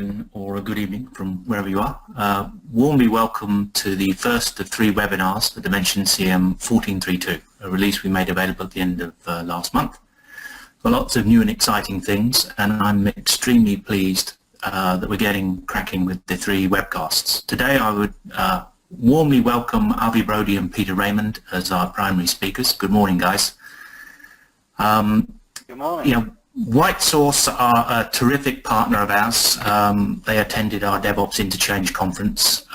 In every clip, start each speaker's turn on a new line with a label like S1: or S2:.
S1: afternoon or a good evening from wherever you are. Warmly welcome to the first of 3 webinars for DimensionCM 14.3.2, a release we made available at the end of last month. Got lots of new and exciting things, and I'm extremely pleased that we're getting cracking with the 3 webcasts. Today I would warmly welcome Avi Brody and Peter Raymond as our primary speakers. Good morning, guys.
S2: Good morning.
S1: WhiteSource are a terrific partner of ours. They attended our DevOps Interchange conference.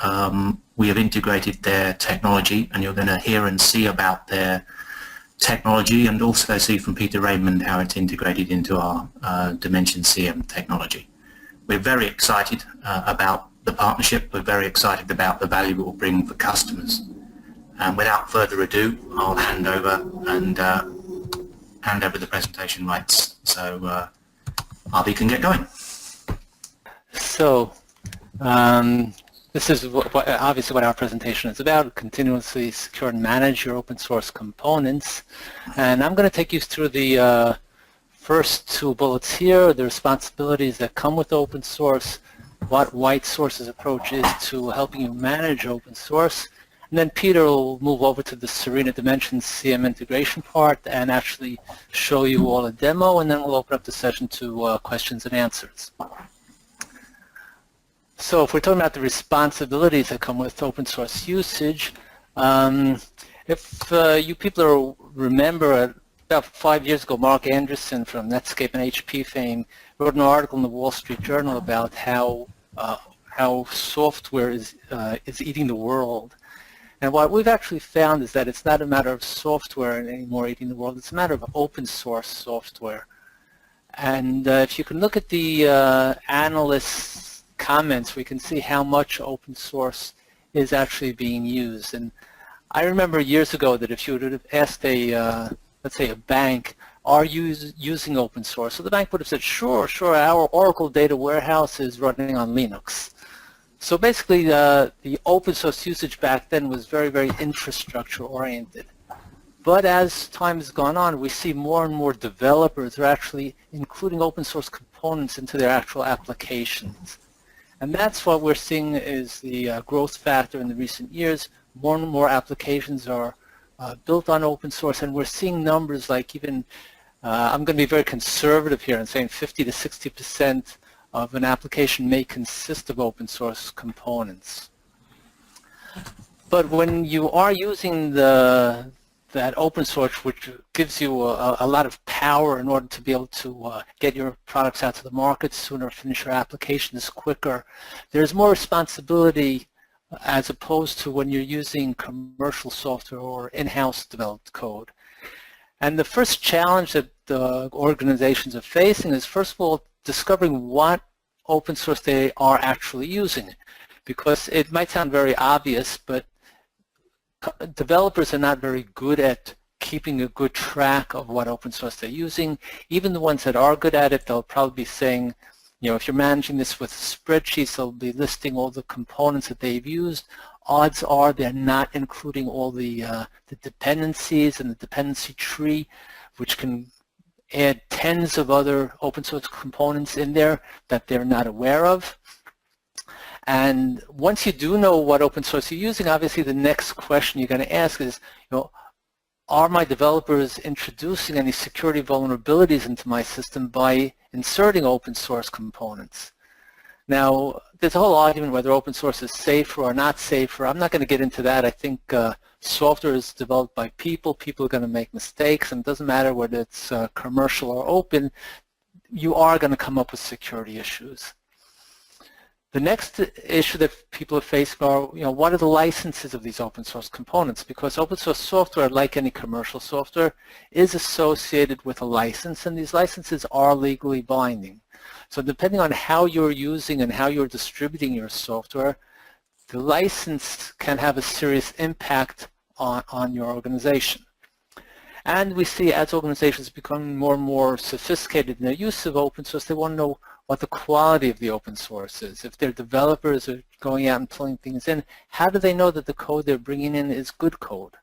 S1: We have integrated their technology, and you're going to hear and see about their technology and also see from Peter Raymond how it's integrated into our DimensionCM technology. We're very excited about the partnership. We're very excited about the value it will bring for customers. And without further ado, I'll hand over the presentation rights, so Avi can get going.
S3: So this is obviously what our presentation is about: continuously secure and manage your open source components. And I'm going to take you through the first 2 bullets here, the responsibilities that come with open source, what WhiteSource's approach is to helping you manage open source. And then Peter will move over to the Serena DimensionCM integration part and actually show you all a demo, and then we'll open up the session to questions and answers. So if we're talking about the responsibilities that come with open source usage, if you people remember, about 5 years ago, Mark Anderson from Netscape and HP fame wrote an article in the Wall Street Journal about how software is eating the world. And what we've actually found is that it's not a matter of software anymore eating the world, it's a matter of open source software. And if you can look at the analysts' comments, we can see how much open source is actually being used. And I remember years ago that if you would have asked let's say a bank, are you using open source? So the bank would have said, sure, our Oracle data warehouse is running on Linux. So basically, the open source usage back then was very, very infrastructure oriented. But as time has gone on, we see more and more developers are actually including open source components into their actual applications. And that's what we're seeing is the growth factor in the recent years. More and more applications are built on open source, and we're seeing numbers like even, I'm going to be very conservative here and saying 50 to 60% of an application may consist of open source components. But when you are using that open source, which gives you a lot of power in order to be able to get your products out to the market sooner, finish your applications quicker, there's more responsibility as opposed to when you're using commercial software or in-house developed code. And the first challenge that the organizations are facing is, first of all, discovering what open source they are actually using, because it might sound very obvious, but developers are not very good at keeping a good track of what open source they're using. Even the ones that are good at it, they'll probably be saying, if you're managing this with spreadsheets, they'll be listing all the components that they've used. Odds are they're not including all the dependencies and the dependency tree, which can add tens of other open source components in there that they're not aware of. And once you do know what open source you're using, obviously the next question you're going to ask is, are my developers introducing any security vulnerabilities into my system by inserting open source components? Now, there's a whole argument whether open source is safer or not safer. I'm not going to get into that. I think software is developed by people. People are going to make mistakes, and it doesn't matter whether it's commercial or open. You are going to come up with security issues. The next issue that people are facing are, what are the licenses of these open source components? Because open source software, like any commercial software, is associated with a license, and these licenses are legally binding. So depending on how you're using and how you're distributing your software, the license can have a serious impact on your organization. And we see as organizations become more and more sophisticated in their use of open source, they want to know what the quality of the open source is. If their developers are going out and pulling things in, how do they know that the code they're bringing in is good code?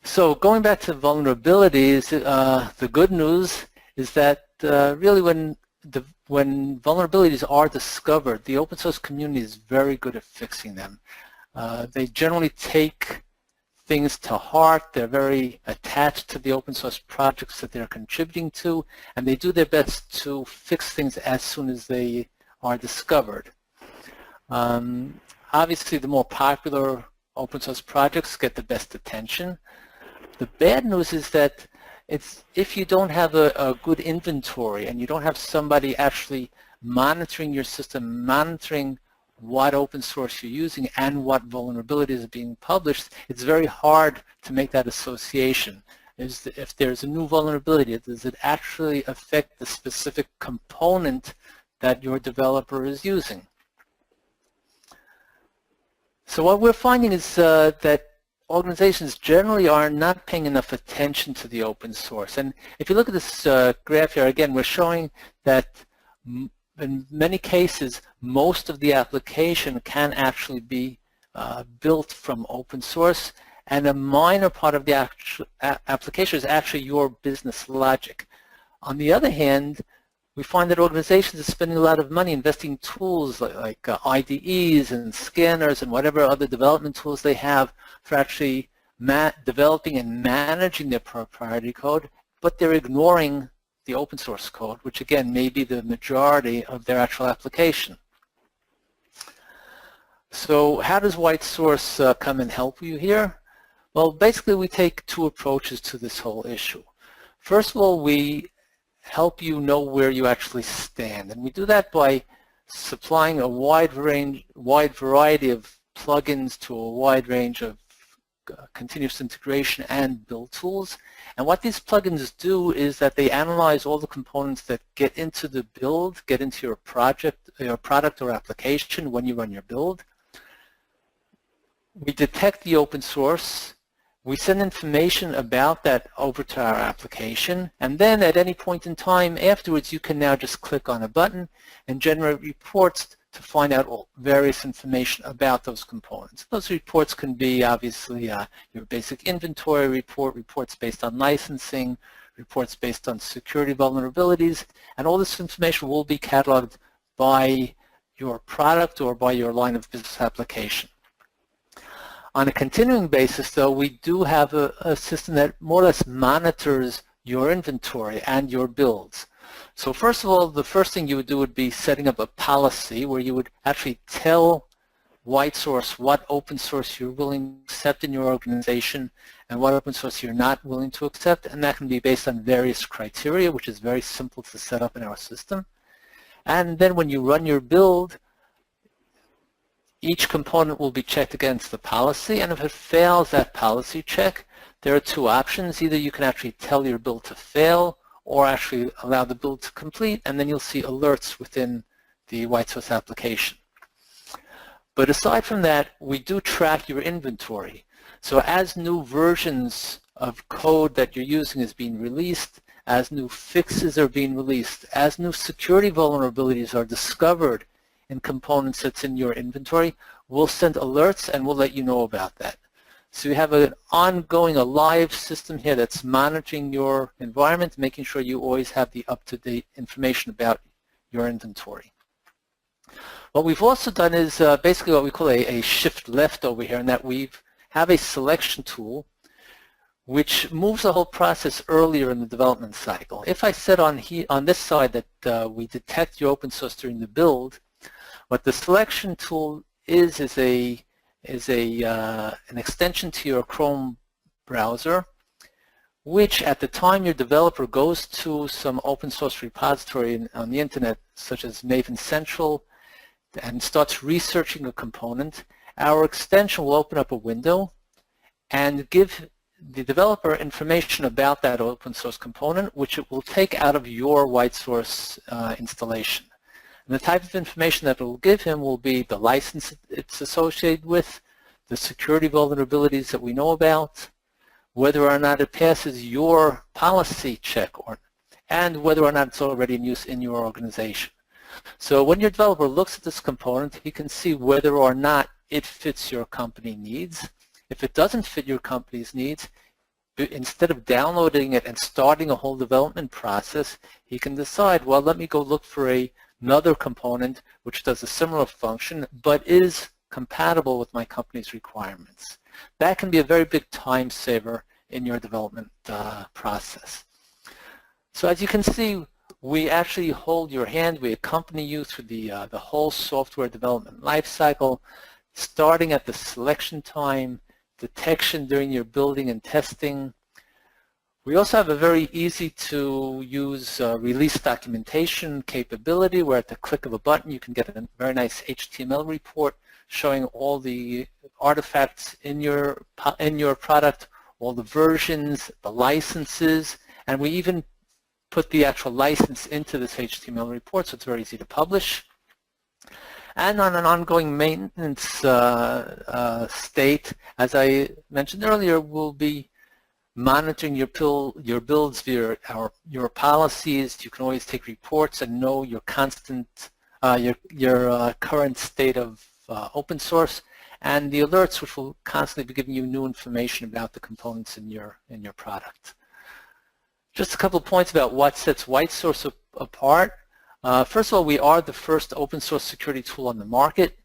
S3: So going back to vulnerabilities, the good news is that really when the when vulnerabilities are discovered, the open source community is very good at fixing them. They generally take things to heart. They're very attached to the open source projects that they're contributing to, and they do their best to fix things as soon as they are discovered. Obviously, the more popular open source projects get the best attention. The bad news is that if you don't have a good inventory and you don't have somebody actually monitoring your system, monitoring what open source you're using and what vulnerabilities are being published, it's very hard to make that association. If there's a new vulnerability, does it actually affect the specific component that your developer is using? So what we're finding is that organizations generally are not paying enough attention to the open source. And if you look at this graph here, again, we're showing that in many cases, most of the application can actually be built from open source, and a minor part of the application is actually your business logic. On the other hand, we find that organizations are spending a lot of money investing in tools like IDEs and scanners and whatever other development tools they have for actually developing and managing their proprietary code, but they're ignoring the open source code, which again may be the majority of their actual application. So how does WhiteSource come and help you here? Well, basically we take two approaches to this whole issue. First of all, we help you know where you actually stand, and we do that by supplying a wide variety of plugins to a wide range of continuous integration and build tools. And what these plugins do is that they analyze all the components that get into the build, get into your project, your product or application when you run your build. We detect the open source. We send information about that over to our application, and then at any point in time afterwards you can now just click on a button and generate reports to find out all various information about those components. Those reports can be obviously your basic inventory report, reports based on licensing, reports based on security vulnerabilities, and all this information will be cataloged by your product or by your line of business application. On a continuing basis, though, we do have a system that more or less monitors your inventory and your builds. So first of all, the first thing you would do would be setting up a policy where you would actually tell WhiteSource what open source you're willing to accept in your organization and what open source you're not willing to accept, and that can be based on various criteria, which is very simple to set up in our system. And then when you run your build, each component will be checked against the policy, and if it fails that policy check, there are two options. Either you can actually tell your build to fail or actually allow the build to complete, and then you'll see alerts within the WhiteSource application. But aside from that, we do track your inventory. So as new versions of code that you're using is being released, as new fixes are being released, as new security vulnerabilities are discovered in components that's in your inventory, we'll send alerts and we'll let you know about that. So you have an ongoing, a live system here that's monitoring your environment, making sure you always have the up-to-date information about your inventory. What we've also done is basically what we call a shift left over here, in that we have a selection tool which moves the whole process earlier in the development cycle. If I said on this side that we detect your open source during the build, what the selection tool is an extension to your Chrome browser, which at the time your developer goes to some open source repository on the internet, such as Maven Central, and starts researching a component, our extension will open up a window and give the developer information about that open source component, which it will take out of your WhiteSource installation. And the type of information that it will give him will be the license it's associated with, the security vulnerabilities that we know about, whether or not it passes your policy check, and whether or not it's already in use in your organization. So when your developer looks at this component, he can see whether or not it fits your company needs. If it doesn't fit your company's needs, instead of downloading it and starting a whole development process, he can decide, well, let me go look for another component which does a similar function but is compatible with my company's requirements. That can be a very big time saver in your development process. So as you can see, we actually hold your hand. We accompany you through the whole software development lifecycle, starting at the selection time, detection during your building and testing. We also have a very easy to use release documentation capability where at the click of a button you can get a very nice HTML report showing all the artifacts in your product, all the versions, the licenses, and we even put the actual license into this HTML report, so it's very easy to publish. And on an ongoing maintenance state, as I mentioned earlier, we'll be monitoring your builds via your policies. You can always take reports and know your constant, your current state of open source, and the alerts, which will constantly be giving you new information about the components in your product. Just a couple of points about what sets WhiteSource apart. First of all, we are the first open source security tool on the market.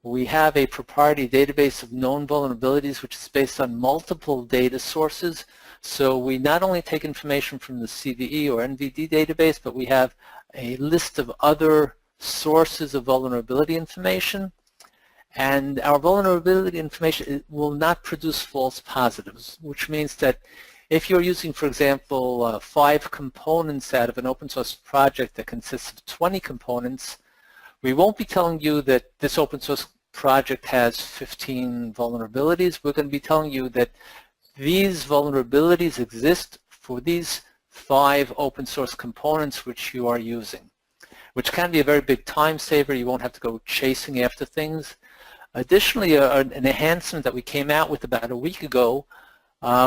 S3: We have a proprietary database of known vulnerabilities which is based on multiple data sources. So we not only take information from the CVE or NVD database, but we have a list of other sources of vulnerability information. And our vulnerability information will not produce false positives, which means that if you're using, for example, 5 components out of an open source project that consists of 20 components, we won't be telling you that this open source project has 15 vulnerabilities. We're going to be telling you that these vulnerabilities exist for these 5 open source components which you are using, which can be a very big time saver. You won't have to go chasing after things. Additionally, an enhancement that we came out with about a week ago,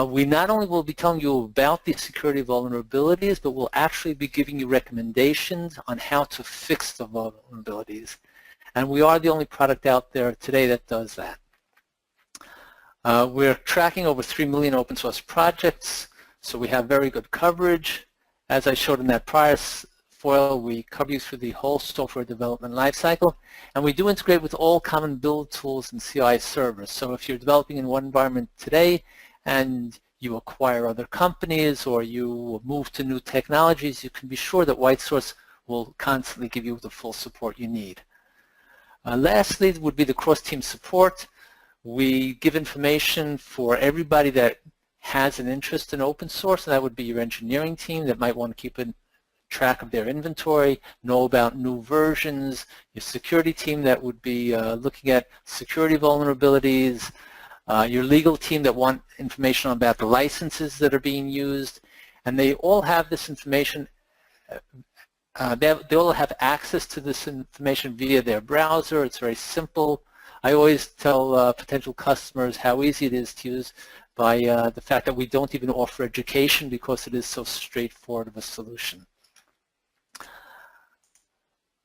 S3: we not only will be telling you about the security vulnerabilities, but we'll actually be giving you recommendations on how to fix the vulnerabilities. And we are the only product out there today that does that. We're tracking over 3 million open source projects, so we have very good coverage. As I showed in that prior foil, we cover you through the whole software development lifecycle, and we do integrate with all common build tools and CI servers. So if you're developing in one environment today and you acquire other companies or you move to new technologies, you can be sure that WhiteSource will constantly give you the full support you need. Lastly would be the cross-team support. We give information for everybody that has an interest in open source, and that would be your engineering team that might want to keep a track of their inventory, know about new versions, your security team that would be looking at security vulnerabilities, your legal team that want information about the licenses that are being used, and they all have this information. They all have access to this information via their browser. It's very simple. I always tell potential customers how easy it is to use by the fact that we don't even offer education because it is so straightforward of a solution.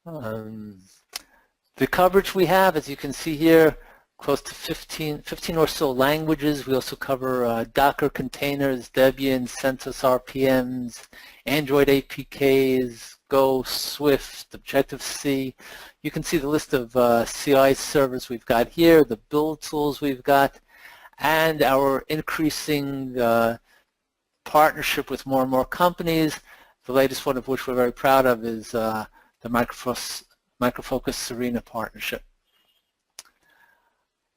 S3: The coverage we have, as you can see here, close to 15 or so languages. We also cover Docker containers, Debian, CentOS RPMs, Android APKs, Go, Swift, Objective-C. You can see the list of CI servers we've got here, the build tools we've got, and our increasing partnership with more and more companies. The latest one of which we're very proud of is the Microfocus Serena partnership.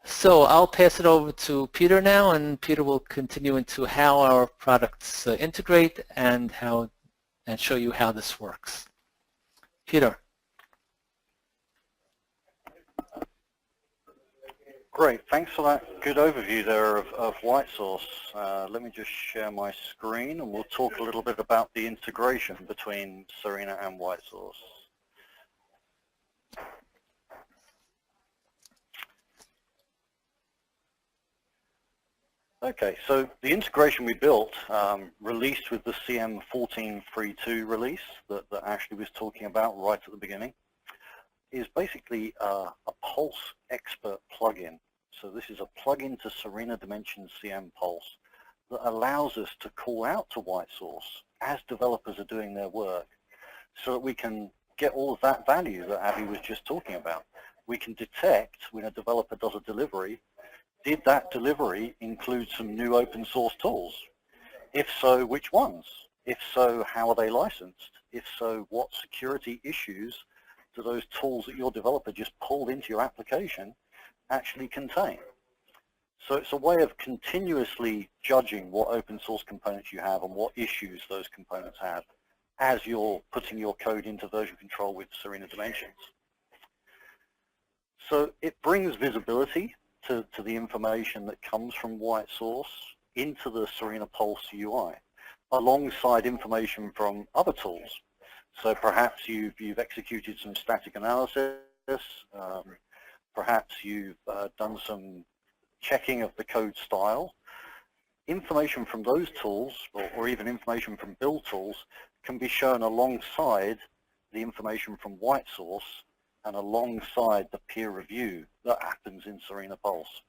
S3: So I'll pass it over to Peter now, and Peter will continue into how our products integrate and show you how this works. Peter.
S2: Great, thanks for that good overview there of WhiteSource. Let me just share my screen and we'll talk a little bit about the integration between Serena and WhiteSource. Okay, so the integration we built, released with the CM 14.3.2 release that Ashley was talking about right at the beginning, is basically a Pulse Expert plugin. So this is a plugin to Serena DimensionCM Pulse that allows us to call out to WhiteSource as developers are doing their work, so that we can get all of that value that Abby was just talking about. We can detect when a developer does a delivery, did that delivery include some new open source tools? If so, which ones? If so, how are they licensed? If so, what security issues do those tools that your developer just pulled into your application actually contain? So it's a way of continuously judging what open source components you have and what issues those components have as you're putting your code into version control with Serena Dimensions. So it brings visibility to the information that comes from WhiteSource into the Serena Pulse UI, alongside information from other tools. So perhaps you've executed some static analysis, perhaps you've done some checking of the code style. Information from those tools, or even information from build tools, can be shown alongside the information from WhiteSource and alongside the peer review that happens in Serena Pulse.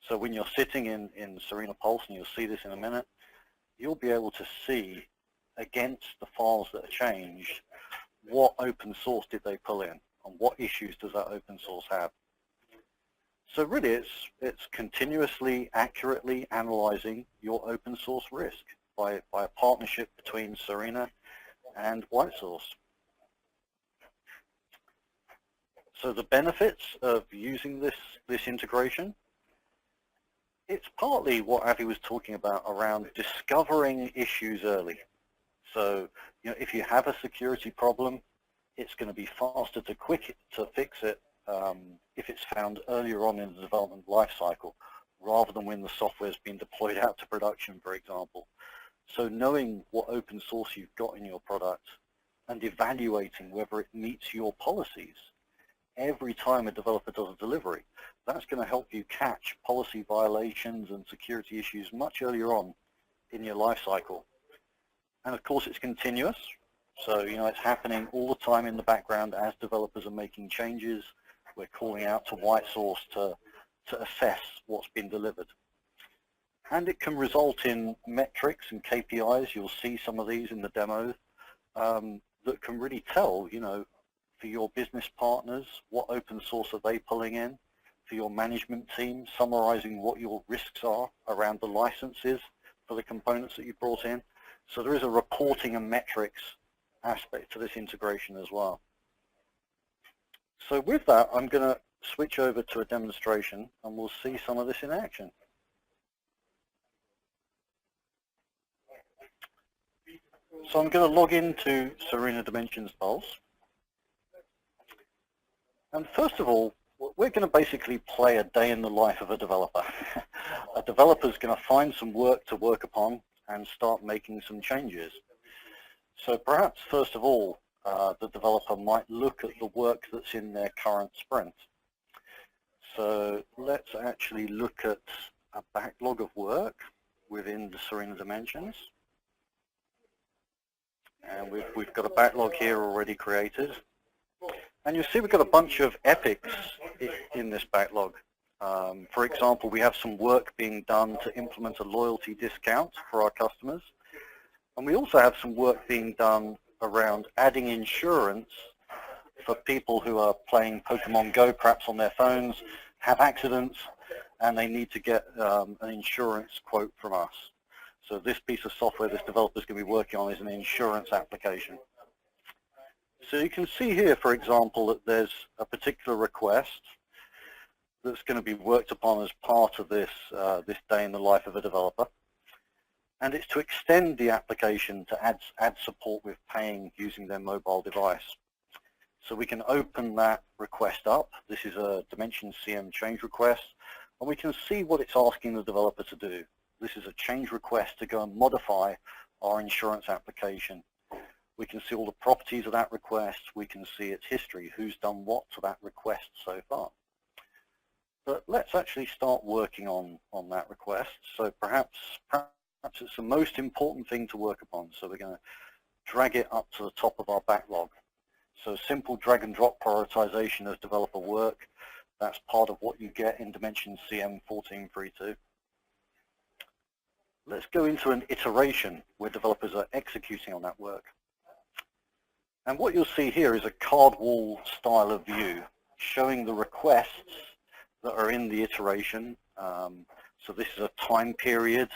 S2: So when you're sitting in Serena Pulse, and you'll see this in a minute, you'll be able to see against the files that are changed what open source did they pull in and what issues does that open source have. So really it's continuously, accurately analyzing your open source risk by a partnership between Serena and WhiteSource. So the benefits of using this integration, it's partly what Avi was talking about around discovering issues early. So, you know, if you have a security problem, it's going to be faster to fix it if it's found earlier on in the development lifecycle, rather than when the software has been deployed out to production, for example. So knowing what open source you've got in your product and evaluating whether it meets your policies every time a developer does a delivery, that's going to help you catch policy violations and security issues much earlier on in your life cycle. And of course it's continuous, so you know it's happening all the time in the background as developers are making changes. We're calling out to WhiteSource to assess what's been delivered. And it can result in metrics and KPIs. You'll see some of these in the demo that can really tell, you know, for your business partners, what open source are they pulling in, for your management team, summarizing what your risks are around the licenses for the components that you brought in. So there is a reporting and metrics aspect to this integration as well. So with that, I'm going to switch over to a demonstration and we'll see some of this in action. So I'm going to log into Serena Dimensions Pulse. And first of all, we're going to basically play a day in the life of a developer. A developer is going to find some work to work upon and start making some changes. So perhaps first of all, the developer might look at the work that's in their current sprint. So let's actually look at a backlog of work within the Serena Dimensions. And we've got a backlog here already created. And you'll see we've got a bunch of epics in this backlog. For example, we have some work being done to implement a loyalty discount for our customers. And we also have some work being done around adding insurance for people who are playing Pokemon Go, perhaps on their phones, have accidents, and they need to get an insurance quote from us. So this piece of software this developer is going to be working on is an insurance application. So you can see here, for example, that there's a particular request that's going to be worked upon as part of this, this day in the life of a developer. And it's to extend the application to add support with paying using their mobile device. So we can open that request up. This is a DimensionCM change request, and we can see what it's asking the developer to do. This is a change request to go and modify our insurance application. We can see all the properties of that request. We can see its history, who's done what to that request so far. But let's actually start working on that request. So perhaps it's the most important thing to work upon. So we're going to drag it up to the top of our backlog. So simple drag and drop prioritization of developer work. That's part of what you get in DimensionCM 14.3.2. Let's go into an iteration where developers are executing on that work. And what you'll see here is a card wall style of view showing the requests that are in the iteration. So this is a time period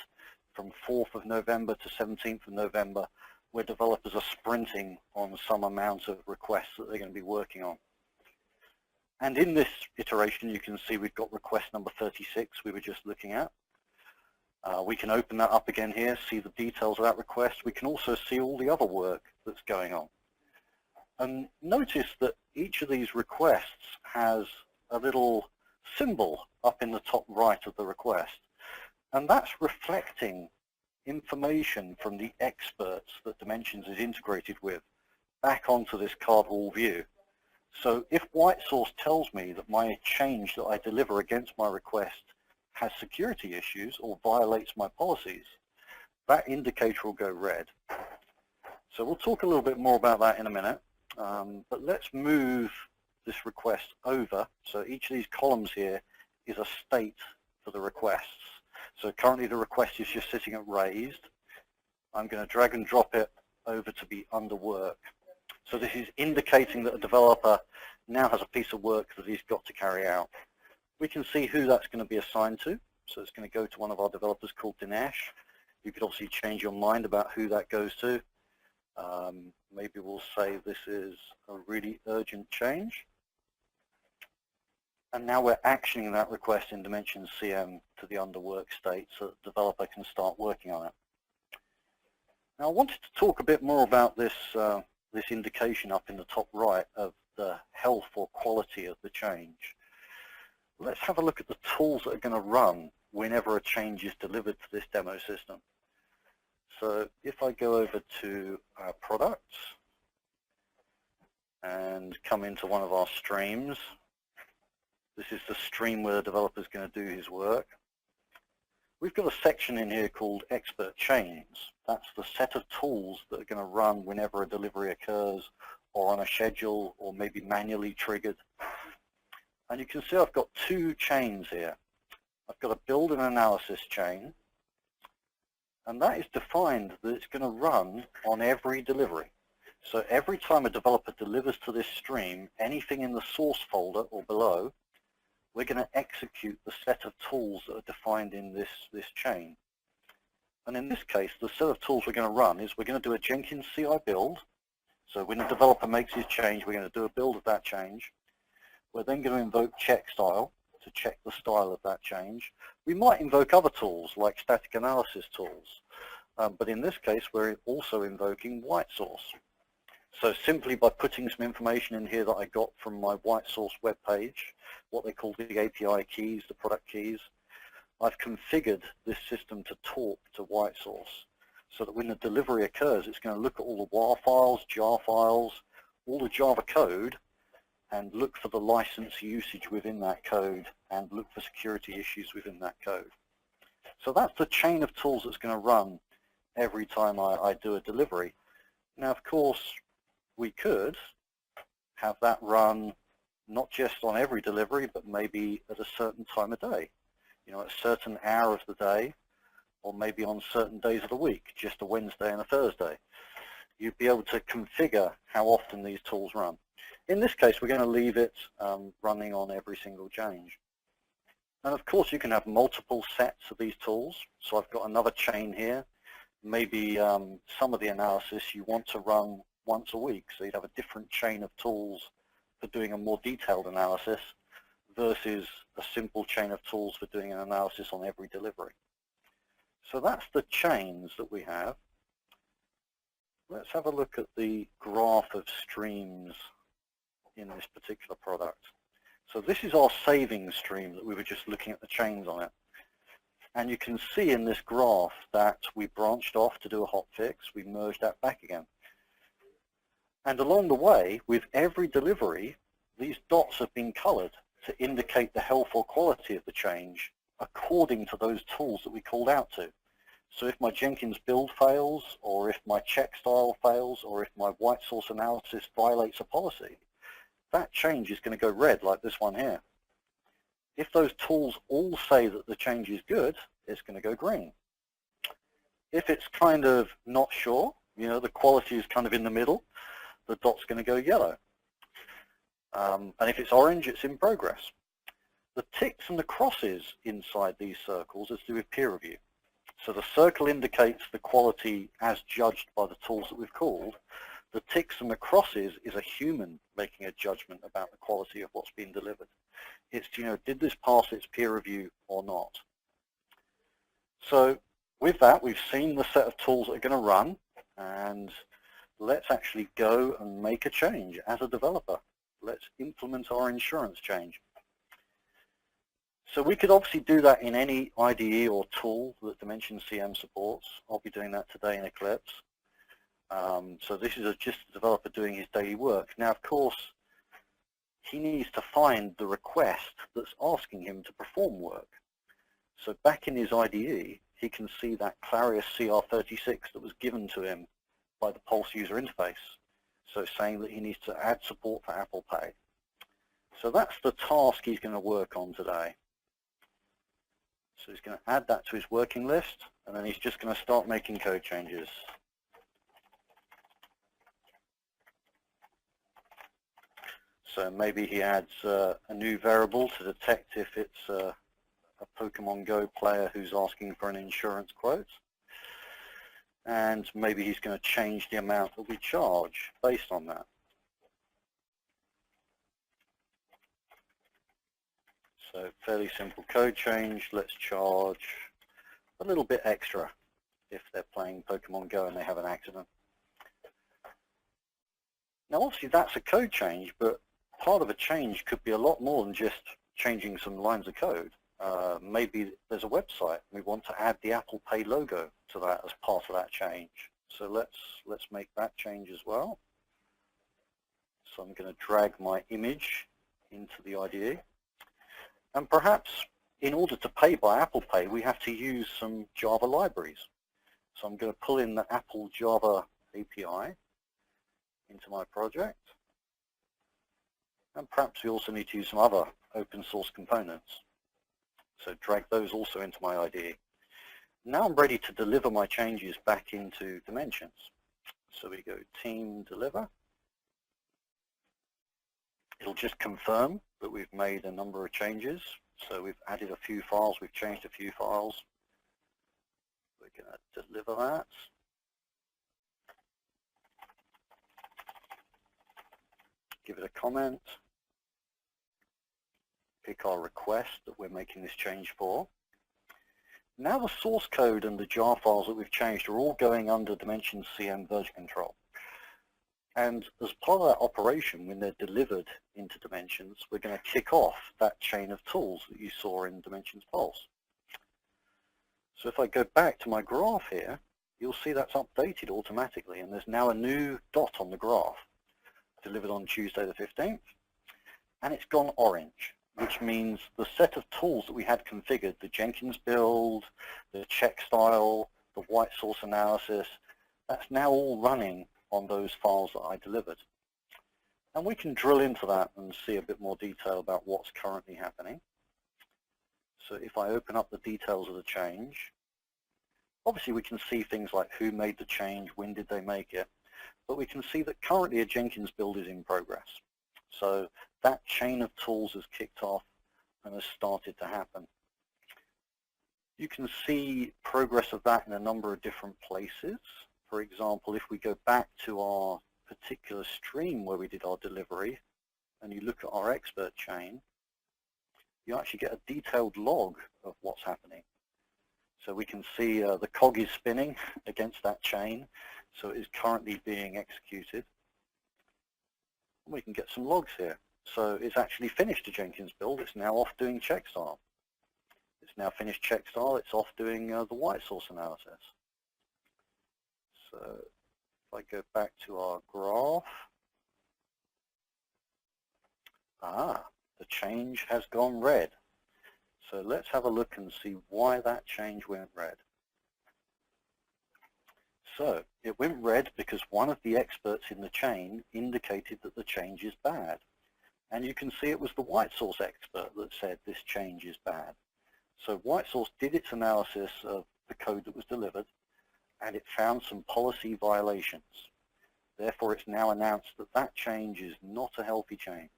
S2: from 4th of November to 17th of November where developers are sprinting on some amount of requests that they're going to be working on. And in this iteration, you can see we've got request number 36 we were just looking at. We can open that up again here, see the details of that request. We can also see all the other work that's going on. And notice that each of these requests has a little symbol up in the top right of the request. And that's reflecting information from the experts that Dimensions is integrated with back onto this card wall view. So if WhiteSource tells me that my change that I deliver against my request has security issues or violates my policies, that indicator will go red. So we'll talk a little bit more about that in a minute, but let's move this request over. So each of these columns here is a state for the requests. So currently the request is just sitting at raised. I'm going to drag and drop it over to be under work. So this is indicating that a developer now has a piece of work that he's got to carry out. We can see who that's going to be assigned to. So it's going to go to one of our developers called Dinesh. You could obviously change your mind about who that goes to. Maybe we'll say this is a really urgent change. And now we're actioning that request in DimensionCM to the under work state so that the developer can start working on it. Now I wanted to talk a bit more about this, this indication up in the top right of the health or quality of the change. Let's have a look at the tools that are going to run whenever a change is delivered to this demo system. So if I go over to our products and come into one of our streams, this is the stream where the developer is going to do his work. We've got a section in here called Expert Chains. That's the set of tools that are going to run whenever a delivery occurs or on a schedule or maybe manually triggered. And you can see I've got two chains here. I've got a build and analysis chain, and that is defined that it's going to run on every delivery. So every time a developer delivers to this stream, anything in the source folder or below, we're going to execute the set of tools that are defined in this chain. And in this case, the set of tools we're going to run is we're going to do a Jenkins CI build. So when the developer makes his change, we're going to do a build of that change. We're then going to invoke check style to check the style of that change. We might invoke other tools like static analysis tools, but in this case we're also invoking WhiteSource. So simply by putting some information in here that I got from my WhiteSource web page, what they call the API keys, the product keys, I've configured this system to talk to WhiteSource so that when the delivery occurs, it's going to look at all the WAR files, jar files, all the Java code, and look for the license usage within that code and look for security issues within that code. So that's the chain of tools that's going to run every time I do a delivery. Now, of course, we could have that run not just on every delivery, but maybe at a certain time of day, you know, at a certain hour of the day, or maybe on certain days of the week, just a Wednesday and a Thursday. You'd be able to configure how often these tools run. In this case, we're going to leave it running on every single change. And of course, you can have multiple sets of these tools. So I've got another chain here. Maybe some of the analysis you want to run once a week. So you'd have a different chain of tools for doing a more detailed analysis versus a simple chain of tools for doing an analysis on every delivery. So that's the chains that we have. Let's have a look at the graph of streams in this particular product. So this is our savings stream that we were just looking at the chains on it. And you can see in this graph that we branched off to do a hotfix, we merged that back again. And along the way, with every delivery, these dots have been colored to indicate the health or quality of the change according to those tools that we called out to. So if my Jenkins build fails, or if my check style fails, or if my WhiteSource analysis violates a policy, that change is going to go red like this one here. If those tools all say that the change is good, it's going to go green. If it's kind of not sure, you know, the quality is kind of in the middle, the dot's going to go yellow. And if it's orange, it's in progress. The ticks and the crosses inside these circles is to do with peer review. So the circle indicates the quality as judged by the tools that we've called. The ticks and the crosses is a human making a judgment about the quality of what's been delivered. It's, you know, did this pass its peer review or not? So with that, we've seen the set of tools that are going to run, and let's actually go and make a change as a developer. Let's implement our insurance change. So we could obviously do that in any IDE or tool that DimensionCM supports. I'll be doing that today in Eclipse. So this is just a developer doing his daily work. Now, of course, he needs to find the request that's asking him to perform work. So back in his IDE, he can see that Clarius CR36 that was given to him by the Pulse user interface. So saying that he needs to add support for Apple Pay. So that's the task he's going to work on today. So he's going to add that to his working list, and then he's just going to start making code changes. So maybe he adds a new variable to detect if it's a Pokemon Go player who's asking for an insurance quote. And maybe he's going to change the amount that we charge based on that. So fairly simple code change. Let's charge a little bit extra if they're playing Pokemon Go and they have an accident. Now obviously that's a code change, but part of a change could be a lot more than just changing some lines of code. Maybe there's a website. We want to add the Apple Pay logo to that as part of that change. So let's make that change as well. So I'm going to drag my image into the IDE. And perhaps in order to pay by Apple Pay, we have to use some Java libraries. So I'm going to pull in the Apple Java API into my project. And perhaps we also need to use some other open source components. So drag those also into my IDE. Now I'm ready to deliver my changes back into Dimensions. So we go team deliver. It'll just confirm that we've made a number of changes. So we've added a few files, we've changed a few files. We're going to deliver that. Give it a comment. Pick our request that we're making this change for. Now the source code and the jar files that we've changed are all going under DimensionCM version control. And as part of that operation, when they're delivered into Dimensions, we're going to kick off that chain of tools that you saw in Dimensions Pulse. So if I go back to my graph here, you'll see that's updated automatically, and there's now a new dot on the graph, delivered on Tuesday the 15th, and it's gone orange, which means the set of tools that we had configured, the Jenkins build, the check style, the WhiteSource analysis, that's now all running on those files that I delivered. And we can drill into that and see a bit more detail about what's currently happening. So if I open up the details of the change, obviously we can see things like who made the change, when did they make it, but we can see that currently a Jenkins build is in progress. So that chain of tools has kicked off and has started to happen. You can see progress of that in a number of different places. For example, if we go back to our particular stream where we did our delivery and you look at our expert chain, you actually get a detailed log of what's happening. So we can see the cog is spinning against that chain, so it is currently being executed. And we can get some logs here. So it's actually finished a Jenkins build, it's now off doing check style. It's now finished check style, it's off doing the WhiteSource analysis. So if I go back to our graph, the change has gone red. So let's have a look and see why that change went red. So it went red because one of the experts in the chain indicated that the change is bad. And you can see it was the WhiteSource expert that said this change is bad. So WhiteSource did its analysis of the code that was delivered, and it found some policy violations. Therefore, it's now announced that that change is not a healthy change.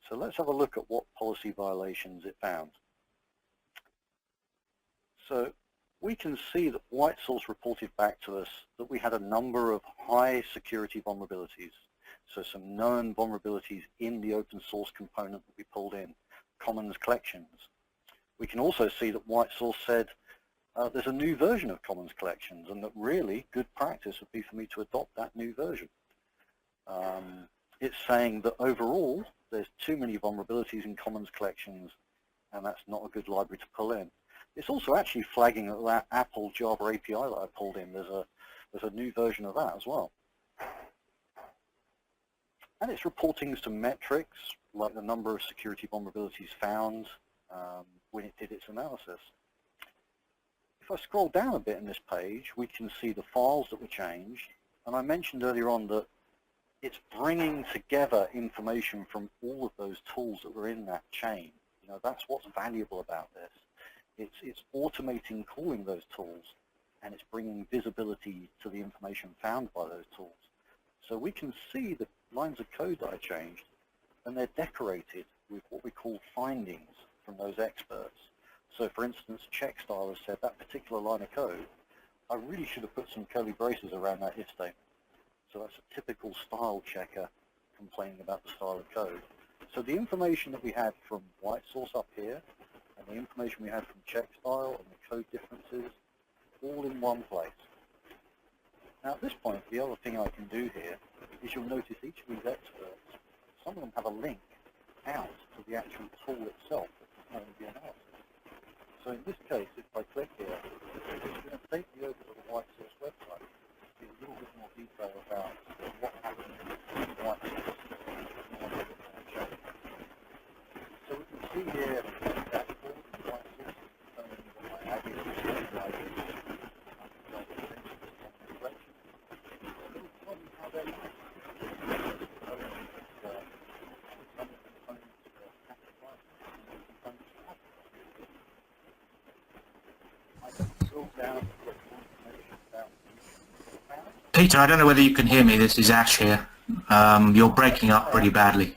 S2: So let's have a look at what policy violations it found. So we can see that WhiteSource reported back to us that we had a number of high security vulnerabilities. So some known vulnerabilities in the open source component that we pulled in, Commons collections. We can also see that WhiteSource said there's a new version of Commons collections, and that really good practice would be for me to adopt that new version. It's saying that overall there's too many vulnerabilities in Commons collections, and that's not a good library to pull in. It's also actually flagging that Apple Java API that I pulled in. There's a new version of that as well. And it's reporting some metrics, like the number of security vulnerabilities found when it did its analysis. If I scroll down a bit in this page, we can see the files that were changed. And I mentioned earlier on that it's bringing together information from all of those tools that were in that chain. You know, that's what's valuable about this. It's automating calling those tools, and it's bringing visibility to the information found by those tools. So we can see the lines of code that I changed, and they're decorated with what we call findings from those experts. So for instance, CheckStyle has said that particular line of code, I really should have put some curly braces around that if statement. So that's a typical style checker complaining about the style of code. So the information that we had from WhiteSource up here, and the information we had from CheckStyle and the code differences, all in one place. Now at this point, the other thing I can do here is you'll notice each of these experts, some of them have a link out to the actual tool itself that performed the analysis. So in this case, if I click here, it's going to take me over to the WhiteSource website to see a little bit more detail about what happened in WhiteSource. So we can see here the dashboard in WhiteSource determining what I added to the library.
S1: Peter, I don't know whether you can hear me. This is Ash here. You're breaking up pretty badly.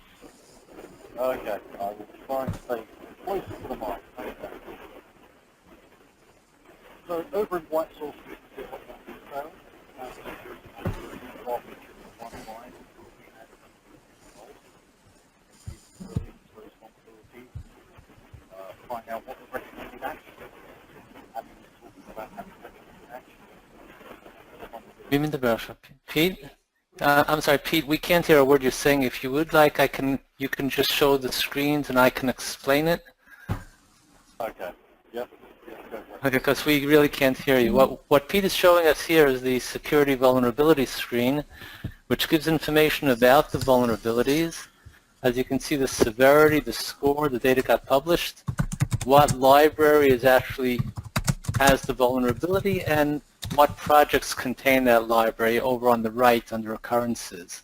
S2: Okay, I will try and stay close to the mic. Okay. So over in WhiteSource, we can see what that detail. Find out what the recommended action is.
S3: You mean the browser, Pete? I'm sorry, Pete. We can't hear a word you're saying. If you would like, you can just show the screens and I can explain it.
S2: Okay. Yep.
S3: Okay, because we really can't hear you. What Pete is showing us here is the security vulnerability screen, which gives information about the vulnerabilities. As you can see, the severity, the score, the data got published, what library has the vulnerability, and what projects contain that library over on the right under occurrences.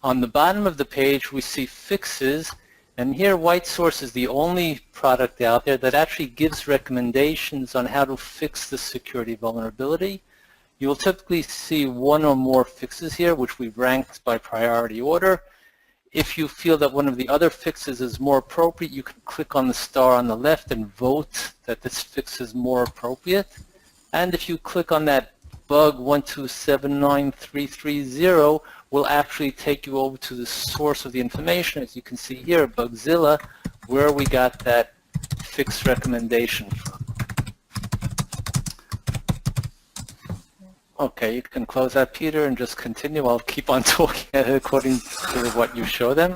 S3: On the bottom of the page, we see fixes, and here WhiteSource is the only product out there that actually gives recommendations on how to fix the security vulnerability. You will typically see one or more fixes here, which we've ranked by priority order. If you feel that one of the other fixes is more appropriate, you can click on the star on the left and vote that this fix is more appropriate. And if you click on that bug 1279330, will actually take you over to the source of the information, as you can see here, Bugzilla, where we got that fix recommendation from. Okay, you can close that, Peter, and just continue. I'll keep on talking according to what you show them.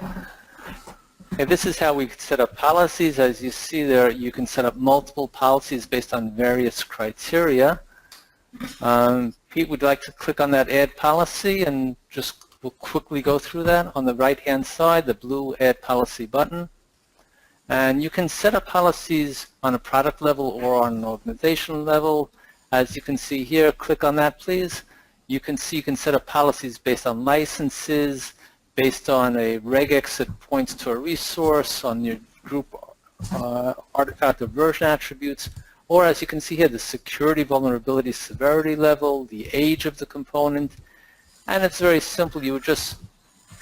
S3: Okay, this is how we set up policies. As you see there, you can set up multiple policies based on various criteria. Pete, would you like to click on that Add Policy, and just we'll quickly go through that. On the right-hand side, the blue Add Policy button. And you can set up policies on a product level or on an organization level. As you can see here, click on that, please. You can see you can set up policies based on licenses, based on a regex that points to a resource, on your group artifact or version attributes, or as you can see here, the security vulnerability severity level, the age of the component, and it's very simple. You would just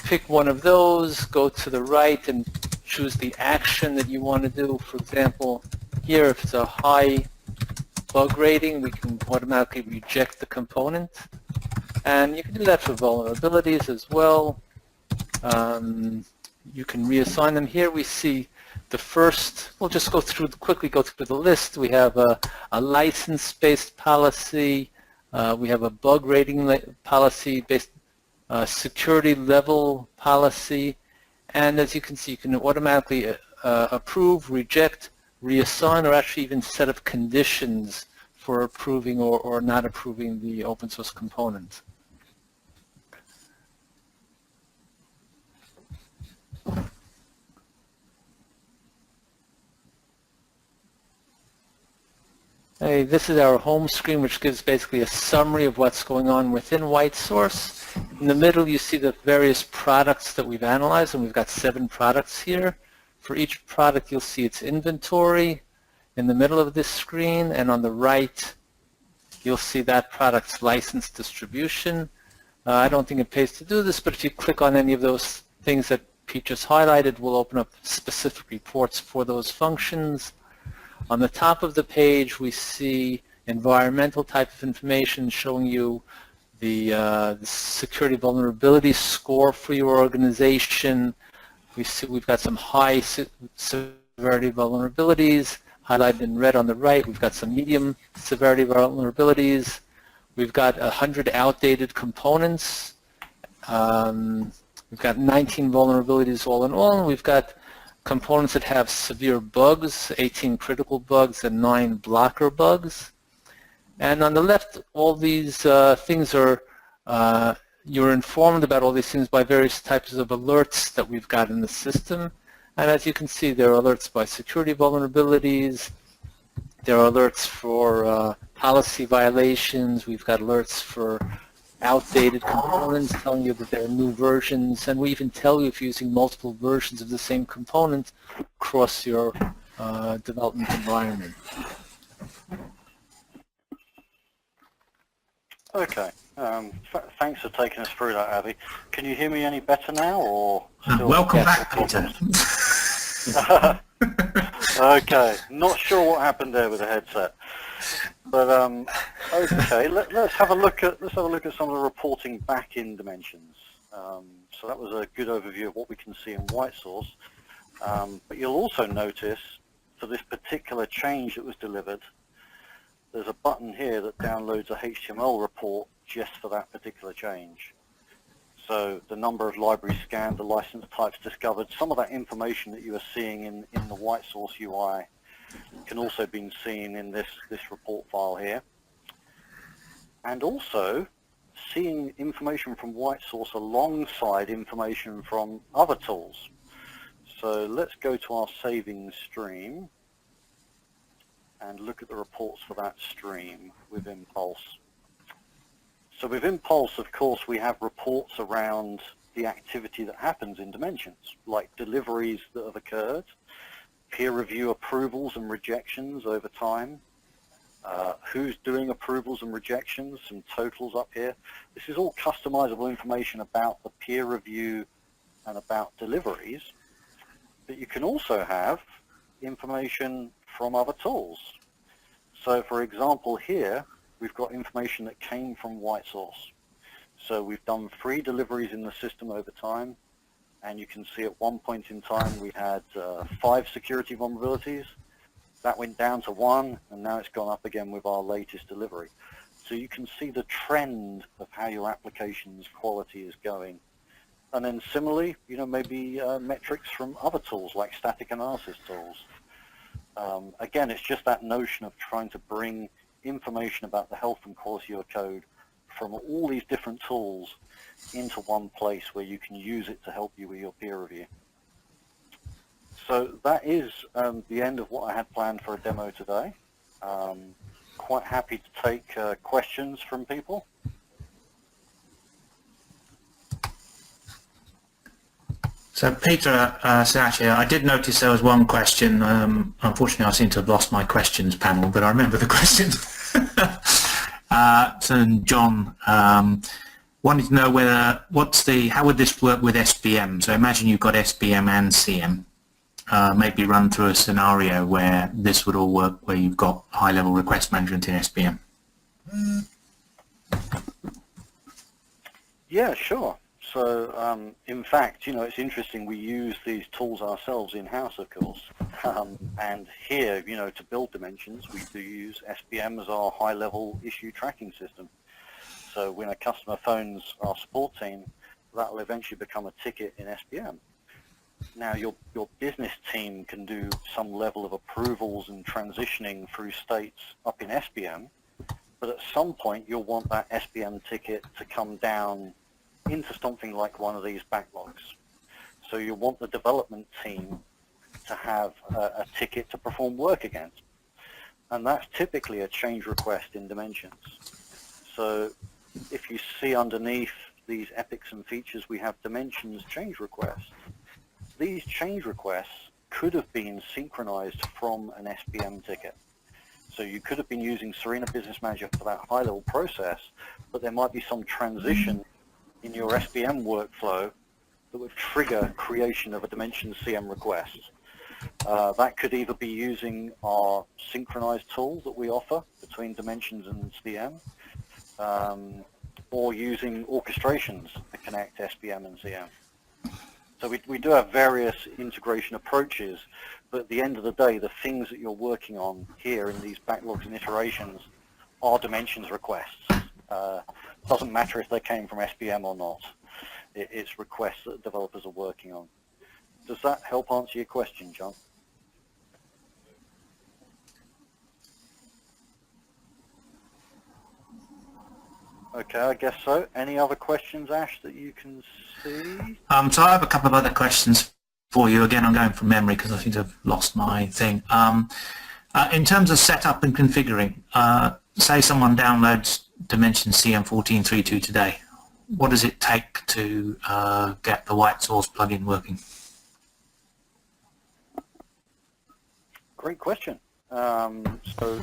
S3: pick one of those, go to the right and choose the action that you want to do. For example, here if it's a high bug rating, we can automatically reject the component. And you can do that for vulnerabilities as well. You can reassign them. Here we see the first, we'll just quickly go through the list. We have a license-based policy. We have a bug rating policy-based security level policy. And as you can see, you can automatically approve, reject, reassign, or actually even set up conditions for approving or not approving the open source component. Hey, this is our home screen, which gives basically a summary of what's going on within WhiteSource. In the middle, you see the various products that we've analyzed, and we've got 7 products here. For each product, you'll see its inventory in the middle of this screen, and on the right, you'll see that product's license distribution. I don't think it pays to do this, but if you click on any of those things that Pete just highlighted, we'll open up specific reports for those functions. On the top of the page, we see environmental type of information showing you the security vulnerability score for your organization. We've got some high severity vulnerabilities highlighted in red on the right. We've got some medium severity vulnerabilities. We've got 100 outdated components. We've got 19 vulnerabilities all in all. And we've got components that have severe bugs, 18 critical bugs and 9 blocker bugs. And on the left, all these things are, you're informed about all these things by various types of alerts that we've got in the system. And as you can see, there are alerts by security vulnerabilities. There are alerts for policy violations. We've got alerts for outdated components telling you that there are new versions. And we even tell you if you're using multiple versions of the same component across your development environment.
S2: Okay. Thanks for taking us through that, Avi. Can you hear me any better now, or still?
S1: Welcome back, Peter.
S2: Okay. Not sure what happened there with the headset, but okay. Let's have a look at some of the reporting back in Dimensions. So that was a good overview of what we can see in WhiteSource. But you'll also notice for this particular change that was delivered, there's a button here that downloads a HTML report just for that particular change. So the number of libraries scanned, the license types discovered, some of that information that you are seeing in the WhiteSource UI can also be seen in this report file here. And also seeing information from WhiteSource alongside information from other tools. So let's go to our savings stream and look at the reports for that stream within Pulse. So within Pulse, of course, we have reports around the activity that happens in Dimensions, like deliveries that have occurred, peer review approvals and rejections over time, who's doing approvals and rejections, some totals up here. This is all customizable information about the peer review and about deliveries, but you can also have information from other tools. So for example here, we've got information that came from WhiteSource. So we've done 3 deliveries in the system over time, and you can see at one point in time we had 5 security vulnerabilities. That went down to 1, and now it's gone up again with our latest delivery. So you can see the trend of how your application's quality is going. And then similarly, maybe metrics from other tools like static analysis tools. Again, it's just that notion of trying to bring information about the health and quality of your code from all these different tools into one place where you can use it to help you with your peer review. So that is the end of what I had planned for a demo today. Quite happy to take questions from people.
S1: So Peter Saccia, I did notice there was one question. Unfortunately, I seem to have lost my questions panel, but I remember the question. So John wanted to know how would this work with SBM? So imagine you've got SBM and CM. Maybe run through a scenario where this would all work, where you've got high-level request management in SBM.
S2: Yeah, sure. So, in fact, it's interesting, we use these tools ourselves in-house, of course. And here, to build Dimensions, we do use SBM as our high-level issue tracking system. So when a customer phones our support team, that will eventually become a ticket in SBM. Now, your business team can do some level of approvals and transitioning through states up in SBM, but at some point, you'll want that SBM ticket to come down into something like one of these backlogs. So you want the development team to have a ticket to perform work against. And that's typically a change request in Dimensions. So if you see underneath these epics and features, we have Dimensions change requests. These change requests could have been synchronized from an SBM ticket. So you could have been using Serena Business Manager for that high-level process, but there might be some transition in your SBM workflow that would trigger creation of a DimensionCM request. That could either be using our synchronized tool that we offer between Dimensions and CM, or using orchestrations to connect SBM and CM. So we do have various integration approaches, but at the end of the day, the things that you're working on here in these backlogs and iterations are Dimensions requests. Doesn't matter if they came from SBM or not. It's requests that developers are working on. Does that help answer your question, John? Okay, I guess so. Any other questions, Ash, that you can see?
S1: So I have a couple of other questions for you. Again, I'm going from memory because I seem to have lost my thing. In terms of setup and configuring, say someone downloads DimensionCM 14.3.2 today. What does it take to get the WhiteSource plugin working?
S2: Great question. So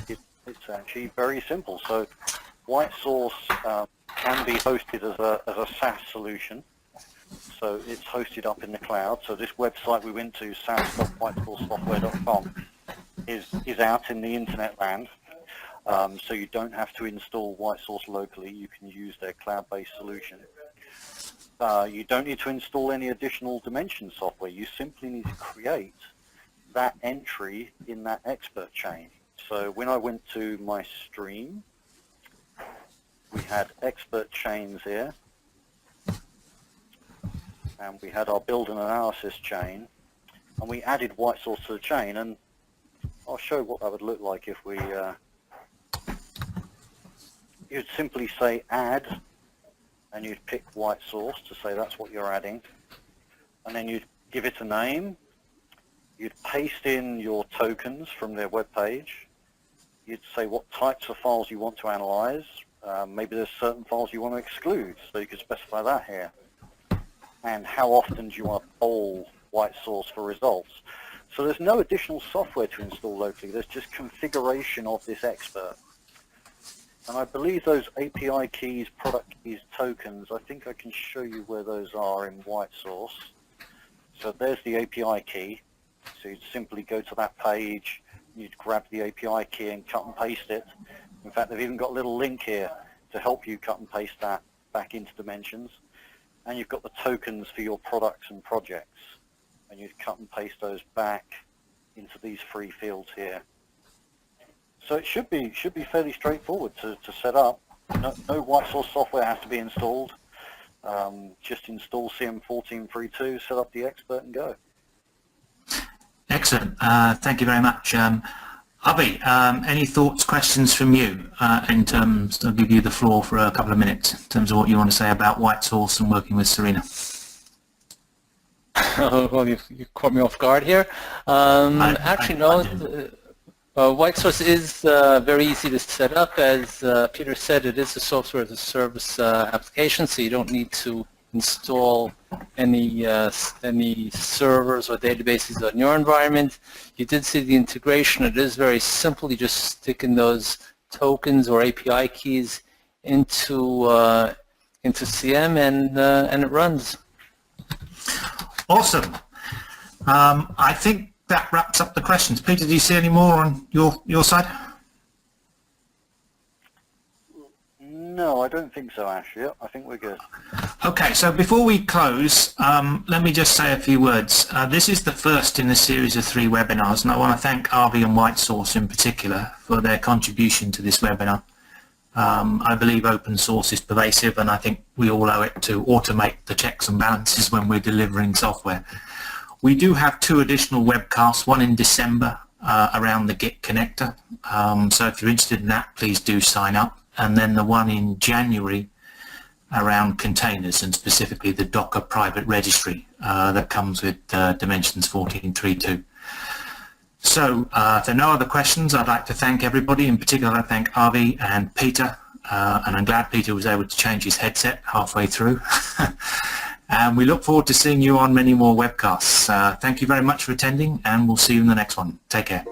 S2: it's actually very simple. So WhiteSource can be hosted as a SaaS solution. So it's hosted up in the cloud. So this website we went to, saas.whitesourcesoftware.com, is out in the internet land. So you don't have to install WhiteSource locally. You can use their cloud-based solution. You don't need to install any additional Dimension software. You simply need to create that entry in that expert chain. So when I went to my stream, we had expert chains here, and we had our build and analysis chain, and we added WhiteSource to the chain, and I'll show what that would look like if we you'd simply say add, and you'd pick WhiteSource to say that's what you're adding, and then you'd give it a name. You'd paste in your tokens from their web page. You'd say what types of files you want to analyze. Maybe there's certain files you want to exclude, so you could specify that here. And how often do you want to poll WhiteSource for results? So there's no additional software to install locally. There's just configuration of this expert. And I believe those API keys, product keys, tokens, I think I can show you where those are in WhiteSource. So there's the API key. So you'd simply go to that page, you'd grab the API key and cut and paste it. In fact, they've even got a little link here to help you cut and paste that back into Dimensions. And you've got the tokens for your products and projects. And you'd cut and paste those back into these three fields here. So it should be fairly straightforward to set up. No WhiteSource software has to be installed. Just install CM 14.3.2, set up the expert, and go.
S1: Excellent. Thank you very much. Avi, any thoughts, questions from you in terms, I'll give you the floor for a couple of minutes in terms of what you want to say about WhiteSource and working with Serena.
S3: Well, you caught me off guard here. Actually, no. WhiteSource is very easy to set up. As Peter said, it is a software as a service application, so you don't need to install any servers or databases on your environment. You did see the integration. It is very simple. You just stick in those tokens or API keys into CM and it runs.
S1: Awesome. I think that wraps up the questions. Peter, do you see any more on your side?
S2: No, I don't think so, Ash. Yep, I think we're good.
S1: Okay, so before we close, let me just say a few words. This is the first in a series of 3 webinars, and I want to thank Avi and WhiteSource in particular for their contribution to this webinar. I believe open source is pervasive, and I think we all owe it to automate the checks and balances when we're delivering software. We do have 2 additional webcasts, one in December around the Git connector, so if you're interested in that, please do sign up, and then the one in January around containers and specifically the Docker private registry that comes with Dimensions 14.3.2. So if there are no other questions, I'd like to thank everybody. In particular, I'd thank Avi and Peter, and I'm glad Peter was able to change his headset halfway through. And we look forward to seeing you on many more webcasts. Thank you very much for attending, and we'll see you in the next one. Take care.